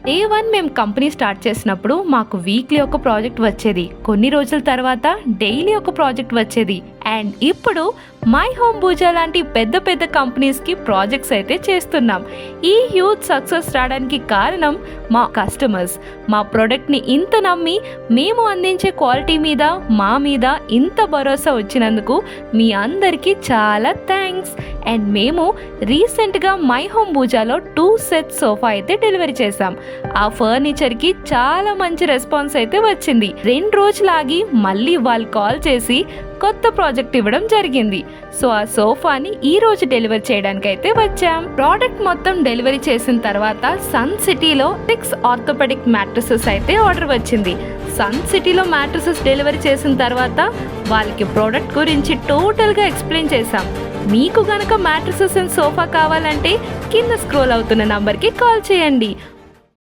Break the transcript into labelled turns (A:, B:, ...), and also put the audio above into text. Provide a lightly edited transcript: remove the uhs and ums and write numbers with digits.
A: Day 1 మేము company start చేసినప్పుడు మాకు వీక్లీ ఒక ప్రాజెక్ట్ వచ్చేది. కొన్ని రోజుల తర్వాత డైలీ ఒక ప్రాజెక్ట్ వచ్చేది. అండ్ ఇప్పుడు మై హోమ్ పూజ లాంటి పెద్ద పెద్ద కంపెనీస్కి ప్రాజెక్ట్స్ అయితే చేస్తున్నాం. ఈ హ్యూజ్ సక్సెస్ రావడానికి కారణం మా కస్టమర్స్. మా ప్రోడక్ట్ని ఇంత నమ్మి మేము అందించే క్వాలిటీ మీద మా మీద ఇంత భరోసా వచ్చినందుకు మీ అందరికీ చాలా థ్యాంక్స్. అండ్ మేము రీసెంట్గా మై హోమ్ పూజలో 2 సెట్స్ సోఫా అయితే డెలివరీ చేసాం. ఆ ఫర్నిచర్కి చాలా మంచి రెస్పాన్స్ అయితే వచ్చింది. 2 రోజులాగి మళ్ళీ వాళ్ళు కాల్ చేసి కొత్త ప్రాజెక్ట్ ఇవ్వడం జరిగింది. సో ఆ సోఫాని ఈ రోజు డెలివరీ చేయడానికి అయితే వచ్చాం. ప్రోడక్ట్ మొత్తం డెలివరీ చేసిన తర్వాత సన్ సిటీలో 6 ఆర్థోపెడిక్ మ్యాట్రసెస్ అయితే ఆర్డర్ వచ్చింది. సన్ సిటీలో మ్యాట్రసెస్ డెలివరీ చేసిన తర్వాత వాళ్ళకి ప్రోడక్ట్ గురించి టోటల్గా ఎక్స్ప్లెయిన్ చేశాం. మీకు గనక మ్యాట్రసెస్ అండ్ సోఫా కావాలంటే కింద స్క్రోల్ అవుతున్న నంబర్కి కాల్ చేయండి.